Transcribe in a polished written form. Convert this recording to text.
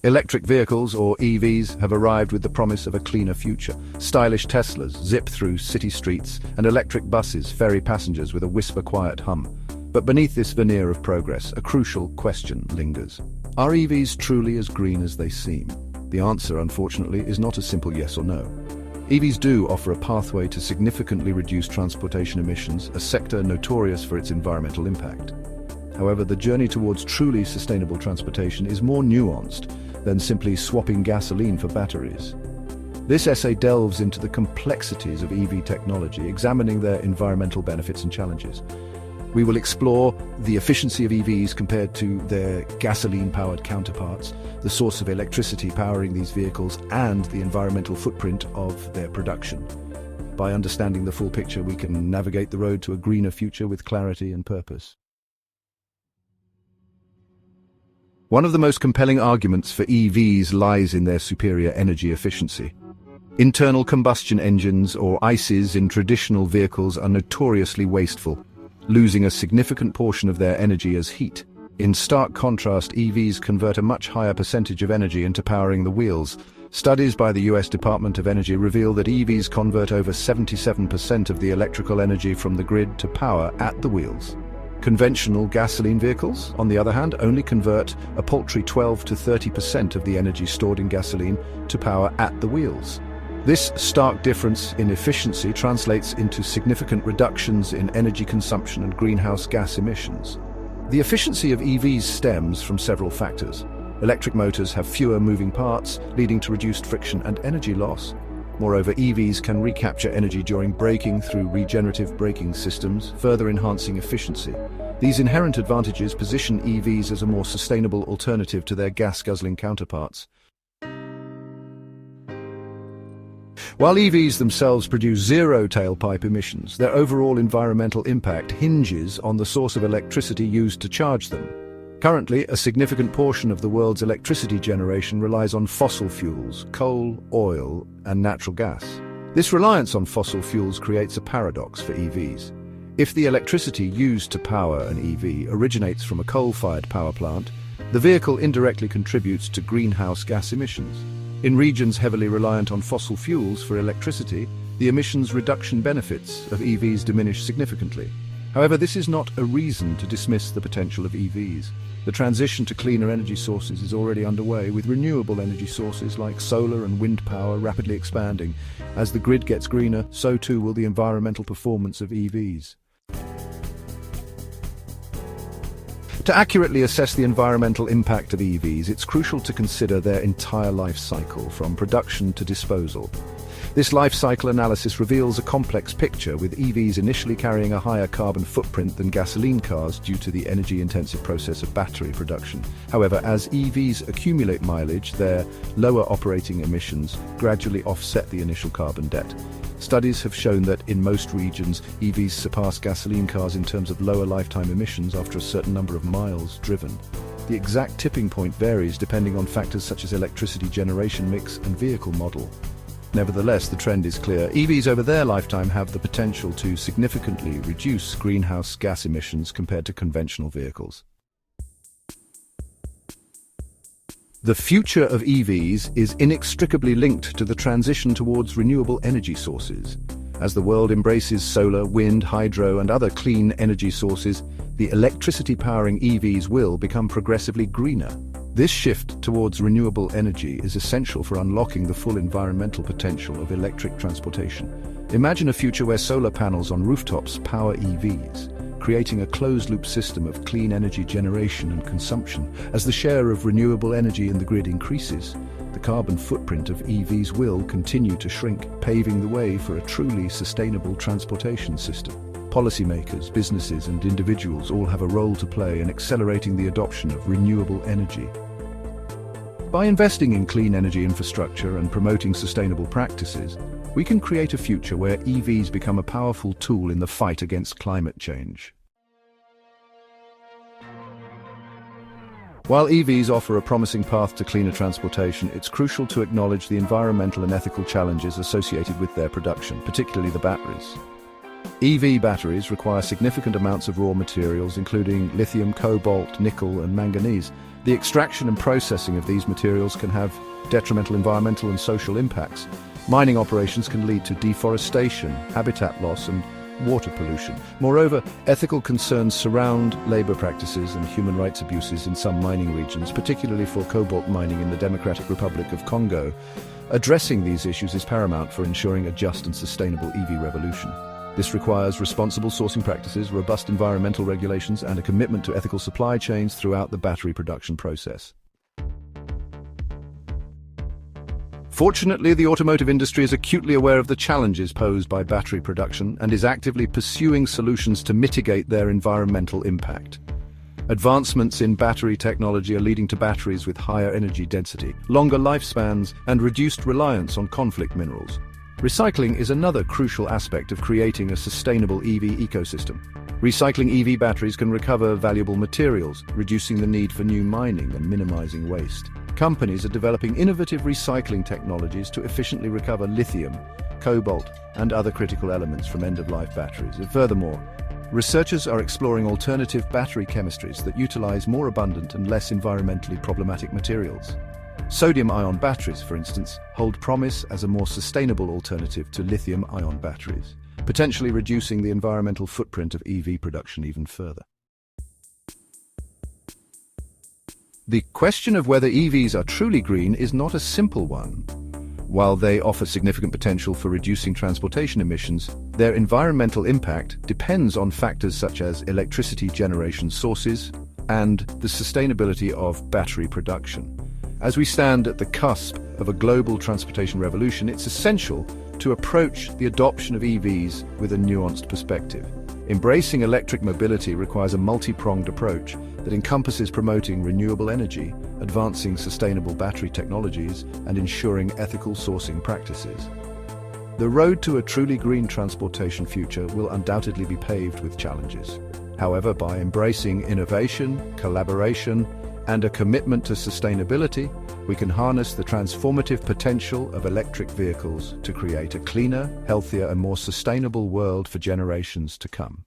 Electric vehicles, or EVs, have arrived with the promise of a cleaner future. Stylish Teslas zip through city streets, and electric buses ferry passengers with a whisper-quiet hum. But beneath this veneer of progress, a crucial question lingers. Are EVs truly as green as they seem? The answer, unfortunately, is not a simple yes or no. EVs do offer a pathway to significantly reduce transportation emissions, a sector notorious for its environmental impact. However, the journey towards truly sustainable transportation is more nuanced than simply swapping gasoline for batteries. This essay delves into the complexities of EV technology, examining their environmental benefits and challenges. We will explore the efficiency of EVs compared to their gasoline-powered counterparts, the source of electricity powering these vehicles, and the environmental footprint of their production. By understanding the full picture, we can navigate the road to a greener future with clarity and purpose. One of the most compelling arguments for EVs lies in their superior energy efficiency. Internal combustion engines, or ICEs, in traditional vehicles are notoriously wasteful, losing a significant portion of their energy as heat. In stark contrast, EVs convert a much higher percentage of energy into powering the wheels. Studies by the US Department of Energy reveal that EVs convert over 77% of the electrical energy from the grid to power at the wheels. Conventional gasoline vehicles, on the other hand, only convert a paltry 12 to 30% of the energy stored in gasoline to power at the wheels. This stark difference in efficiency translates into significant reductions in energy consumption and greenhouse gas emissions. The efficiency of EVs stems from several factors. Electric motors have fewer moving parts, leading to reduced friction and energy loss. Moreover, EVs can recapture energy during braking through regenerative braking systems, further enhancing efficiency. These inherent advantages position EVs as a more sustainable alternative to their gas-guzzling counterparts. While EVs themselves produce zero tailpipe emissions, their overall environmental impact hinges on the source of electricity used to charge them. Currently, a significant portion of the world's electricity generation relies on fossil fuels, coal, oil, and natural gas. This reliance on fossil fuels creates a paradox for EVs. If the electricity used to power an EV originates from a coal-fired power plant, the vehicle indirectly contributes to greenhouse gas emissions. In regions heavily reliant on fossil fuels for electricity, the emissions reduction benefits of EVs diminish significantly. However, this is not a reason to dismiss the potential of EVs. The transition to cleaner energy sources is already underway, with renewable energy sources like solar and wind power rapidly expanding. As the grid gets greener, so too will the environmental performance of EVs. To accurately assess the environmental impact of EVs, it's crucial to consider their entire life cycle, from production to disposal. This life cycle analysis reveals a complex picture, with EVs initially carrying a higher carbon footprint than gasoline cars due to the energy-intensive process of battery production. However, as EVs accumulate mileage, their lower operating emissions gradually offset the initial carbon debt. Studies have shown that in most regions, EVs surpass gasoline cars in terms of lower lifetime emissions after a certain number of miles driven. The exact tipping point varies depending on factors such as electricity generation mix and vehicle model. Nevertheless, the trend is clear. EVs over their lifetime have the potential to significantly reduce greenhouse gas emissions compared to conventional vehicles. The future of EVs is inextricably linked to the transition towards renewable energy sources. As the world embraces solar, wind, hydro, and other clean energy sources, the electricity powering EVs will become progressively greener. This shift towards renewable energy is essential for unlocking the full environmental potential of electric transportation. Imagine a future where solar panels on rooftops power EVs, creating a closed-loop system of clean energy generation and consumption. As the share of renewable energy in the grid increases, the carbon footprint of EVs will continue to shrink, paving the way for a truly sustainable transportation system. Policymakers, businesses, and individuals all have a role to play in accelerating the adoption of renewable energy. By investing in clean energy infrastructure and promoting sustainable practices, we can create a future where EVs become a powerful tool in the fight against climate change. While EVs offer a promising path to cleaner transportation, it's crucial to acknowledge the environmental and ethical challenges associated with their production, particularly the batteries. EV batteries require significant amounts of raw materials, including lithium, cobalt, nickel, and manganese. The extraction and processing of these materials can have detrimental environmental and social impacts. Mining operations can lead to deforestation, habitat loss, and water pollution. Moreover, ethical concerns surround labor practices and human rights abuses in some mining regions, particularly for cobalt mining in the Democratic Republic of Congo. Addressing these issues is paramount for ensuring a just and sustainable EV revolution. This requires responsible sourcing practices, robust environmental regulations, and a commitment to ethical supply chains throughout the battery production process. Fortunately, the automotive industry is acutely aware of the challenges posed by battery production and is actively pursuing solutions to mitigate their environmental impact. Advancements in battery technology are leading to batteries with higher energy density, longer lifespans, and reduced reliance on conflict minerals. Recycling is another crucial aspect of creating a sustainable EV ecosystem. Recycling EV batteries can recover valuable materials, reducing the need for new mining and minimizing waste. Companies are developing innovative recycling technologies to efficiently recover lithium, cobalt, and other critical elements from end-of-life batteries. And furthermore, researchers are exploring alternative battery chemistries that utilize more abundant and less environmentally problematic materials. Sodium-ion batteries, for instance, hold promise as a more sustainable alternative to lithium-ion batteries, potentially reducing the environmental footprint of EV production even further. The question of whether EVs are truly green is not a simple one. While they offer significant potential for reducing transportation emissions, their environmental impact depends on factors such as electricity generation sources and the sustainability of battery production. As we stand at the cusp of a global transportation revolution, it's essential to approach the adoption of EVs with a nuanced perspective. Embracing electric mobility requires a multi-pronged approach that encompasses promoting renewable energy, advancing sustainable battery technologies, and ensuring ethical sourcing practices. The road to a truly green transportation future will undoubtedly be paved with challenges. However, by embracing innovation, collaboration, and a commitment to sustainability, we can harness the transformative potential of electric vehicles to create a cleaner, healthier, and more sustainable world for generations to come.